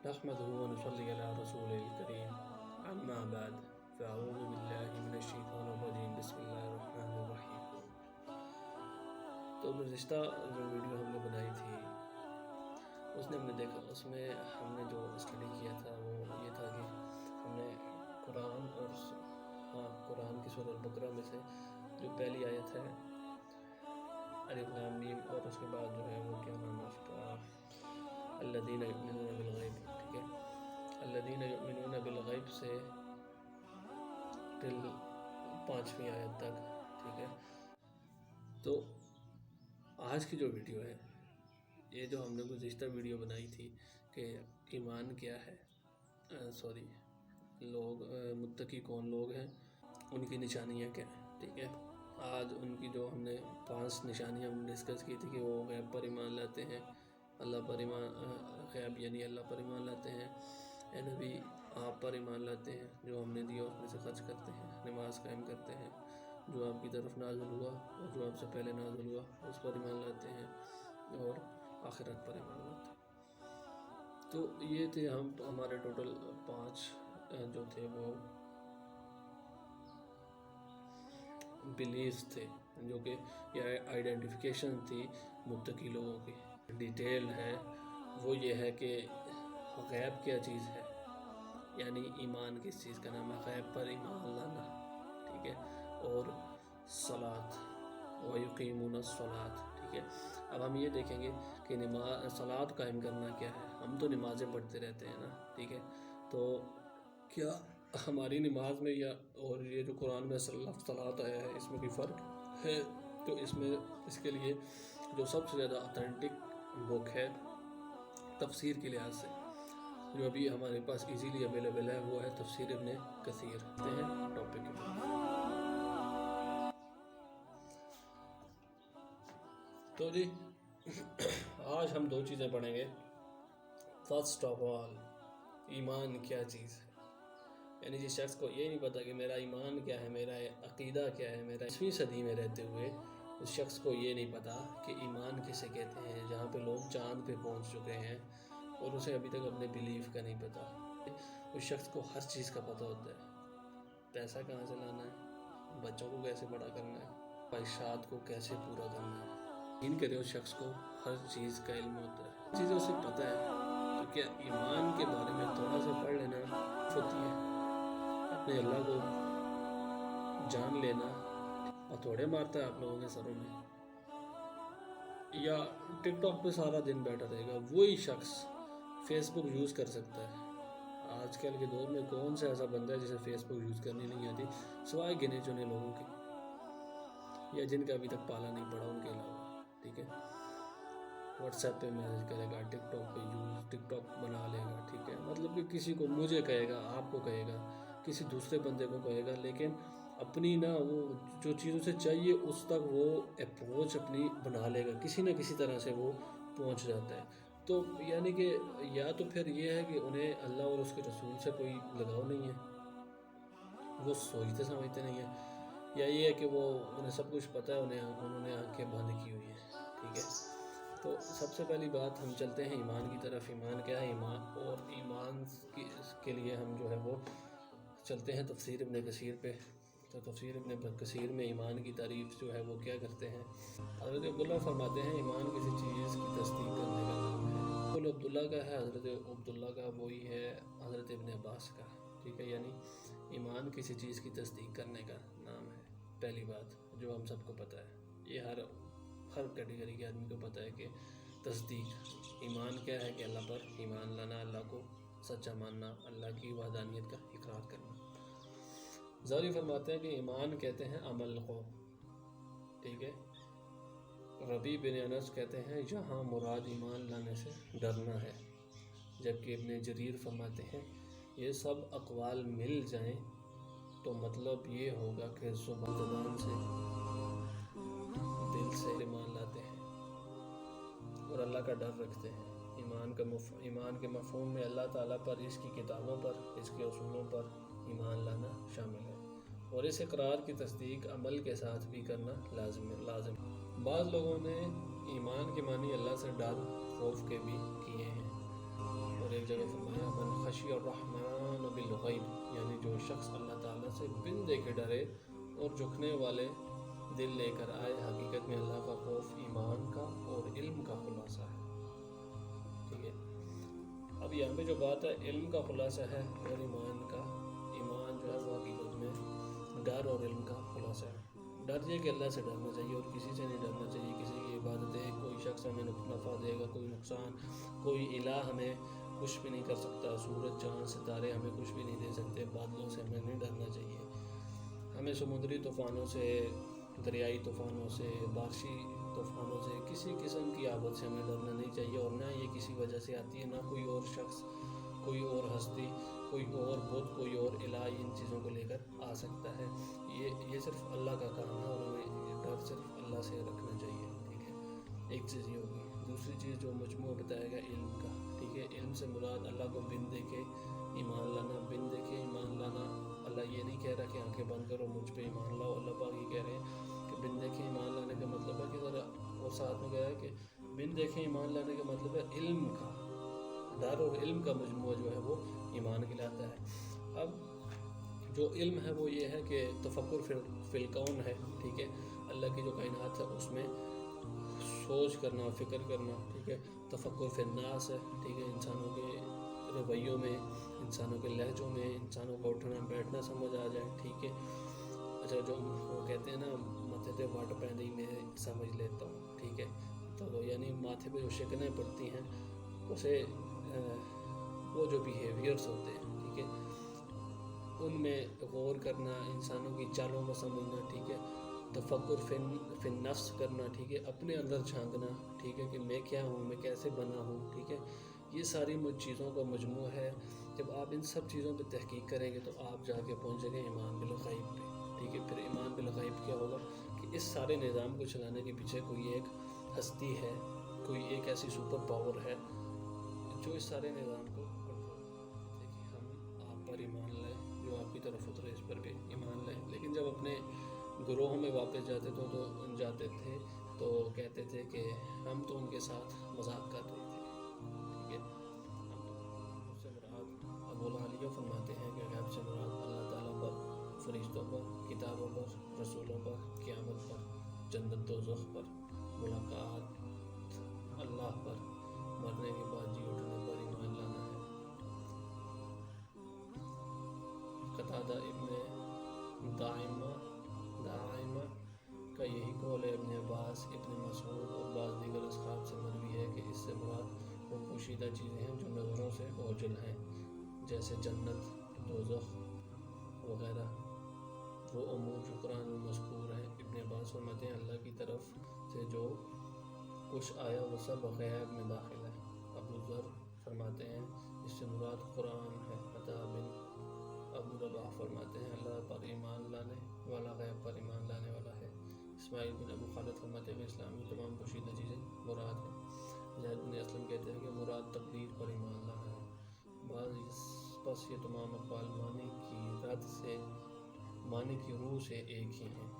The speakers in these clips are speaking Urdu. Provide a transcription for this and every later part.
نحمده ونصلي على رسوله الكريم اما بعد فاعوذ باللہ من الشیطان الرجیم بسم اللہ الرحمن الرحیم۔ تو گزشتہ جو ویڈیو ہم نے بنائی تھی اس نے ہم نے دیکھا، اس میں ہم نے جو اسٹڈی کیا تھا وہ یہ تھا کہ ہم نے قرآن اور قرآن کی سورہ البقرہ میں سے جو پہلی آیت ہے الف لام میم، اور اس کے بعد جو ہے وہ کیا نام ہے اس کا الذین یؤمنون بالغیب، ٹھیک ہے، الذین یؤمنون بالغیب سے ٹل 5ویں آیت تک، ٹھیک ہے۔ تو آج کی جو ویڈیو ہے، یہ جو ہم نے گزشتہ ویڈیو بنائی تھی کہ ایمان کیا ہے، لوگ متقی کون لوگ ہیں، ان کی نشانیاں کیا ہیں، ٹھیک ہے۔ آج ان کی جو ہم نے 5 نشانیاں ہم نے ڈسکس کی تھی کہ وہ غیب پر ایمان لاتے ہیں، اللہ پر ایمان، غیب یعنی اللہ پر ایمان لاتے ہیں، اے نبی آپ پر ایمان لاتے ہیں، جو ہم نے دیا اس میں سے خرچ کرتے ہیں، نماز قائم کرتے ہیں، جو آپ کی طرف نازل ہوا اور جو آپ سے پہلے نازل ہوا اس پر ایمان لاتے ہیں، اور آخرت پر ایمان لاتے ہیں۔ تو یہ تھے ہمارے ٹوٹل 5 جو تھے وہ بلیفز تھے، جو کہ یہ آئیڈینٹیفیکیشن تھی متقی لوگوں کی۔ ڈیٹیل ہے وہ یہ ہے کہ غیب کیا چیز ہے، یعنی ایمان کس چیز کا نام ہے، غیب پر ایمان لانا، ٹھیک ہے، اور صلاۃ وَيُقِيمُونَ الصَّلَاةَ، ٹھیک ہے۔ اب ہم یہ دیکھیں گے کہ صلاۃ قائم کرنا کیا ہے۔ ہم تو نمازیں پڑھتے رہتے ہیں نا، ٹھیک ہے، تو کیا ہماری نماز میں یا اور یہ جو قرآن میں صلاۃ آیا ہے اس میں کوئی فرق ہے؟ تو اس کے لیے جو سب سے زیادہ اتھینٹک بک ہے تفسیر کے لحاظ سے، جو ابھی ہمارے پاس ایزیلی اویلیبل ہے، وہ ہے تفسیر ابن کثیر۔ ٹاپک تو جی آج ہم 2 چیزیں پڑھیں گے۔ فرسٹ آف آل، ایمان کیا چیز ہے، یعنی جس شخص کو یہ نہیں پتا کہ میرا ایمان کیا ہے، میرا عقیدہ کیا ہے، میرا 20ویں صدی میں رہتے ہوئے اس شخص کو یہ نہیں پتا کہ ایمان کسے کہتے ہیں، جہاں پہ لوگ چاند پہ پہنچ چکے ہیں اور اسے ابھی تک اپنے بیلیف کا نہیں پتا۔ اس شخص کو ہر چیز کا پتہ ہوتا ہے، پیسہ کہاں سے لانا ہے، بچوں کو کیسے بڑا کرنا ہے، خواہشات کو کیسے پورا کرنا ہے، یقین کرے اس شخص کو ہر چیز کا علم ہوتا ہے، چیزیں اسے پتہ ہے۔ تو کیا ایمان کے بارے میں تھوڑا سا پڑھ لینا ہوتی ہے، اپنے اللہ کو جان لینا، اور تھوڑے مارتا ہے آپ لوگوں کے سروں میں، یا ٹک ٹاک پہ سارا دن بیٹھا رہے گا، وہی شخص فیس بک یوز کر سکتا ہے۔ آج کل کے دور میں کون سا ایسا بندہ ہے جسے فیس بک یوز کرنی نہیں آتی، سوائے گنے چنے لوگوں کے، یا جن کا ابھی تک پالا نہیں پڑا ان کے علاوہ، ٹھیک ہے۔ واٹس ایپ پہ میسج کرے گا، ٹک ٹاک پہ ٹک ٹاک بنا لے گا، ٹھیک ہے، مطلب کہ کسی کو مجھے کہے گا، آپ کو کہے گا، کسی دوسرے بندے کو کہے گا، لیکن اپنی وہ جو چیز اسے چاہیے اس تک وہ اپروچ اپنی بنا لے گا، کسی نہ کسی طرح سے وہ پہنچ جاتا ہے۔ تو یعنی کہ یا تو پھر یہ ہے کہ انہیں اللہ اور اس کے رسول سے کوئی لگاؤ نہیں ہے، وہ سوچتے سمجھتے نہیں ہیں، یا یہ ہے کہ وہ انہیں سب کچھ پتہ ہے، انہوں نے آنکھیں بند کی ہوئی ہیں، ٹھیک ہے۔ تو سب سے پہلی بات ہم چلتے ہیں ایمان کی طرف۔ ایمان کیا ہے، اور ایمان کے لیے ہم جو ہے وہ چلتے ہیں تفسیر ابن کثیر پہ۔ تو تفسیر ابن کثیر میں ایمان کی تعریف جو ہے وہ کیا کرتے ہیں، حضرت عبداللہ فرماتے ہیں ایمان کسی چیز کی تصدیق کرنے کا نام ہے۔ قول عبداللہ کا ہے، حضرت عبداللہ کا وہی ہے حضرت ابن عباس کا، ٹھیک ہے، یعنی ایمان کسی چیز کی تصدیق کرنے کا نام ہے۔ پہلی بات جو ہم سب کو پتہ ہے، یہ ہر کیٹیگری کے آدمی کو پتہ ہے کہ تصدیق، ایمان کیا ہے کہ اللہ پر ایمان لانا، اللہ کو سچا ماننا، اللہ کی وحدانیت کا اقرار کرنا۔ ظاہری فرماتے ہیں کہ ایمان کہتے ہیں عمل کو، ٹھیک ہے، ربیع بن انس کہتے ہیں یہاں مراد ایمان لانے سے ڈرنا ہے، جبکہ ابن جریر فرماتے ہیں یہ سب اقوال مل جائیں تو مطلب یہ ہوگا کہ زبان سے دل سے ایمان لاتے ہیں اور اللہ کا ڈر رکھتے ہیں۔ ایمان کے مفہوم میں اللہ تعالیٰ پر، اس کی کتابوں پر، اس کے اصولوں پر ایمان لانا شامل ہے، اور اس اقرار کی تصدیق عمل کے ساتھ بھی کرنا لازم ہے۔ بعض لوگوں نے ایمان کے معنی اللہ سے ڈر، خوف کے بھی کیے ہیں، اور ایک جگہ فرمایا من خشی الرحمن بالغیب، یعنی جو شخص اللہ تعالیٰ سے بن دیکھے ڈرے اور جھکنے والے دل لے کر آئے، حقیقت میں اللہ کا خوف ایمان کا اور علم کا خلاصہ ہے۔ ٹھیک ہے، اب یہاں پہ جو بات ہے علم کا خلاصہ ہے اور ایمان کا، ایمان جو ہے وہ حقیقت میں ڈر اور علم کا خلاصہ ہے۔ ڈر یہ کہ اللہ سے ڈرنا چاہیے اور کسی سے نہیں ڈرنا چاہیے، کسی کی عبادتیں، کوئی شخص ہمیں نفع دے گا، کوئی نقصان، کوئی الہ ہمیں کچھ بھی نہیں کر سکتا، سورج چاند ستارے ہمیں کچھ بھی نہیں دے سکتے، بادلوں سے ہمیں نہیں ڈرنا چاہیے، ہمیں سمندری طوفانوں سے، دریائی طوفانوں سے، بارشی طوفانوں سے، کسی قسم کی آفت سے ہمیں ڈرنا نہیں چاہیے، اور نہ یہ کسی وجہ سے آتی ہے، نہ کوئی اور شخص، کوئی اور ہستی، کوئی اور بت، کوئی اور الہ ان چیزوں کو لے کر آ سکتا ہے۔ یہ صرف اللہ کا کام ہے اور ہمیں یہ ڈر صرف اللہ سے رکھنا چاہیے۔ ٹھیک ہے، ایک چیز یہ ہوگی۔ دوسری چیز جو مجموعہ بتائے گا علم کا، ٹھیک ہے، علم سے مراد اللہ کو بن دیکھے ایمان لانا، بن دیکھے ایمان لانا۔ اللہ یہ نہیں کہہ رہا کہ آنکھیں بند کرو مجھ پہ ایمان لاؤ، اللہ پاک یہ کہہ رہے ہیں کہ بن دیکھے ایمان لانے کا مطلب ہے کہ ذرا، اور ساتھ میں کہا ہے کہ بن دیکھے ایمان لانے کا مطلب ہے علم کا، ڈر اور علم کا مجموعہ جو ہے وہ ایمان کہلاتا ہے۔ اب جو علم ہے وہ یہ ہے کہ تفکر فی الکون ہے، ٹھیک ہے، اللہ کی جو کائنات ہے اس میں سوچ کرنا، فکر کرنا، ٹھیک ہے، تفکر فی الناس ہے، ٹھیک ہے، انسانوں کے رویوں میں، انسانوں کے لہجوں میں، انسانوں کا اٹھنا بیٹھنا سمجھ آ جائے، ٹھیک ہے۔ اچھا، جو وہ کہتے ہیں نا ماتھے پہ واٹ پہنی میں سمجھ لیتا ہوں، ٹھیک ہے، تو یعنی ماتھے پہ جو شکنیں پڑتی ہیں اسے وہ جو بیہیویئرس ہوتے ہیں، ٹھیک ہے، ان میں غور کرنا، انسانوں کی چالوں کو سمجھنا، ٹھیک ہے، تفکر فی النفس کرنا، ٹھیک ہے، اپنے اندر جھانکنا، ٹھیک ہے، کہ میں کیا ہوں، میں کیسے بنا ہوں، ٹھیک ہے، یہ ساری چیزوں کا مجموعہ ہے۔ جب آپ ان سب چیزوں پہ تحقیق کریں گے تو آپ جا کے پہنچیں گے ایمان بالغیب پہ، ٹھیک ہے۔ پھر ایمان بالغیب کیا ہوگا کہ اس سارے نظام کو چلانے کے پیچھے کوئی ایک ہستی ہے، کوئی ایک ایسی سپر پاور ہے جو اس سارے نظام کو کنٹرول کرتی ہے، کہ ہم آپ پر ایمان لائیں، جو آپ کی طرف اترے اس پر بھی ایمان لائیں۔ لیکن جب اپنے گروہوں میں واپس جاتے تھے تو کہتے تھے کہ ہم تو ان کے ساتھ مذاق کر رہے تھے، ٹھیک ہے، اس سے مراد ابو العالیہ فرماتے ہیں کہ غیب سے مراد اللہ تعالیٰ پر، فرشتوں پر، کتابوں پر، رسولوں پر، قیامت پر، جنت دوزخ پر، ملاقات اللہ پر، مرنے کے بعد جی اٹھنے پر ایمان لانا ہے۔ قتادہ ابن دائمہ کا یہی قول ہے۔ ابن عباس، ابن مسعود اور بعض دیگر اصحاب سے مروی ہے کہ اس سے مراد وہ پوشیدہ چیزیں ہیں جو نظروں سے اوجھل ہیں، جیسے جنت، دوزخ وغیرہ، وہ امور جو قرآن میں مذکور ہیں۔ ابن عباس فرماتے ہیں اللہ کی طرف سے جو کچھ آیا وہ سب غیب میں داخل ہے۔ ابو ذر فرماتے ہیں اس سے مراد قرآن ہے۔ عطا بن ابو رباح فرماتے ہیں اللہ پر ایمان لانے والا غیب پر ایمان لانے والا ہے۔ اسماعیل بن ابو خالد فرماتے ہیں کہ اسلام کی تمام پوشیدہ چیزیں مراد ہیں۔ زید بن اسلم کہتے ہیں کہ مراد تقدیر پر ایمان لانا ہے۔ بس یہ تمام اقوال معنی کی روح سے ایک ہی ہیں،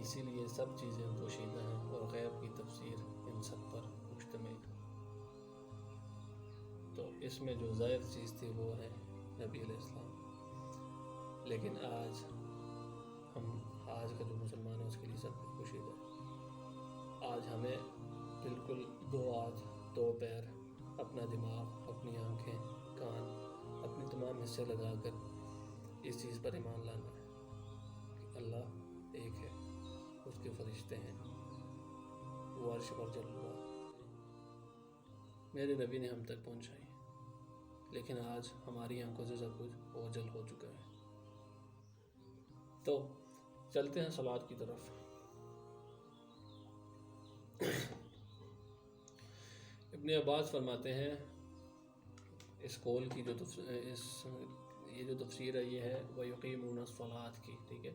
اسی لیے سب چیزیں پوشیدہ ہیں اور غیب کی تفسیر ان سب پر مشتمل ہے۔ تو اس میں جو ظاہر چیز تھی وہ ہے نبی علیہ السلام، لیکن آج کا جو مسلمان ہے اس کے لیے سب کچھ پوشیدہ ہے۔ آج ہمیں بالکل 2 ہاتھ 2 پیر، اپنا دماغ، اپنی آنکھیں، کان، اپنے تمام حصے لگا کر اس چیز پر ایمان لانا ہے کہ اللہ ایک ہے، اس کے فرشتے ہیں، وہ عرش پر جل ہوا، میرے نبی نے ہم تک پہنچائی، لیکن آج ہماری آنکھوں سے سب کچھ اوجھل ہو چکا ہے۔ تو چلتے ہیں صلوات کی طرف۔ ابن عباس فرماتے ہیں اس قول کی جو یہ جو تفسیر ہے یہ ہے وَيُقِيمُونَ الصَّلَاةَ کی، ٹھیک ہے.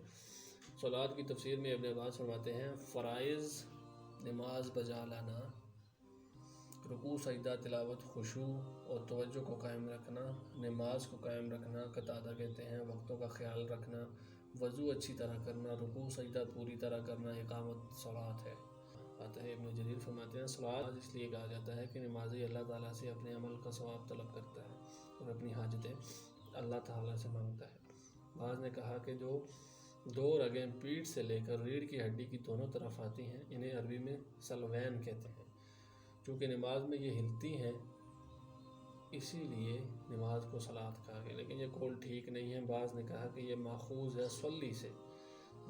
صلات کی تفسیر میں ابن عباس فرماتے ہیں فرائض نماز بجا لانا، رکوع سجدہ تلاوت خشوع اور توجہ کو قائم رکھنا، نماز کو قائم رکھنا قطادہ کہتے ہیں، وقتوں کا خیال رکھنا، وضو اچھی طرح کرنا، رکوع سجدہ پوری طرح کرنا اقامت صلات ہے. آتا ہے ابن جریر فرماتے ہیں صلات اس لیے کہا جاتا ہے کہ نمازی اللہ تعالیٰ سے اپنے عمل کا ثواب طلب کرتا ہے اور اپنی حاجتیں اللہ تعالیٰ سے مانگتا ہے. بعض نے کہا کہ جو دو رگیں پیٹھ سے لے کر ریڑھ کی ہڈی کی دونوں طرف آتی ہیں انہیں عربی میں سلوین کہتے ہیں. چونکہ نماز میں یہ ہلتی ہیں اسی لیے نماز کو صلات کہا گیا، لیکن یہ قول ٹھیک نہیں ہے. بعض نے کہا کہ یہ ماخوذ ہے صلی سے،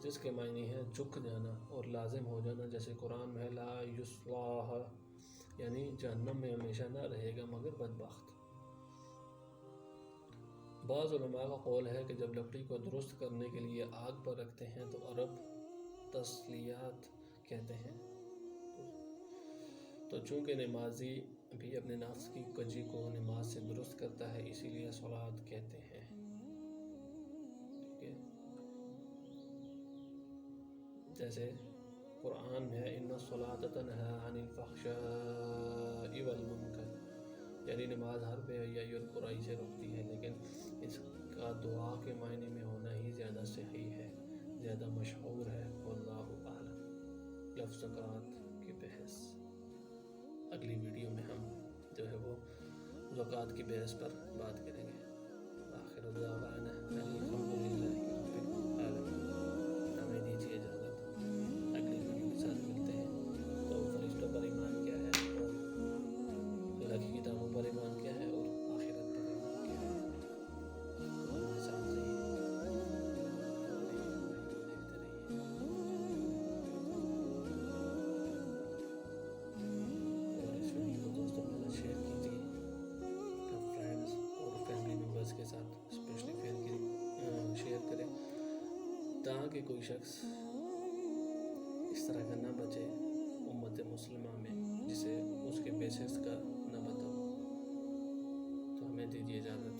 جس کے معنی ہے جھک جانا اور لازم ہو جانا، جیسے قرآن میں لا یصلاہ یعنی جہنم میں ہمیشہ نہ رہے گا مگر بدبخت. بعض علماء کا قول ہے کہ جب لکڑی کو درست کرنے کے لیے آگ پر رکھتے ہیں تو عرب تسلیات کہتے ہیں. تو چونکہ نمازی بھی اپنے نفس کی کجی کو نماز سے درست کرتا ہے اسی لیے صلات کہتے ہیں. ٹھیک ہے، جیسے قرآن میں ہے ان الصلاۃ تنہی عن الفحشاء والمنکر، یعنی نماز ہر بے حیائی اور برائی سے روکتی ہے، لیکن اس کا دعا کے معنی میں ہونا ہی زیادہ صحیح ہے، زیادہ مشہور ہے. واللہ اعلم. لفظ زکوٰۃ کی بحث اگلی ویڈیو میں ہم جو ہے وہ زکوٰۃ کی بحث پر بات کریں گے. آخر دعوانا الحمدللہ رب العالمین. ہمیں دیجیے اجازت، اگلی ویڈیو کے ساتھ ملتے ہیں. تو فرشتوں پر ایمان کیا ہے اور اللہ کی کتابوں پر ایمان کیا ہے اور آخرت پر ایمان کیا ہے، تو ہمارے ساتھ رہیے اور دیکھتے رہیے. اور اس ویڈیو کو دوستوں کے ساتھ شیئر کیجیے، اپنے فرینڈس اور فیملی ممبرس کے ساتھ اسپیشلی شیئر کریں تاکہ کوئی شخص اس طرح کا نہ بچے امت مسلمہ میں جسے اس کے بیسس کا نہ پتہ ہو. تو ہمیں دیجیے اجازت.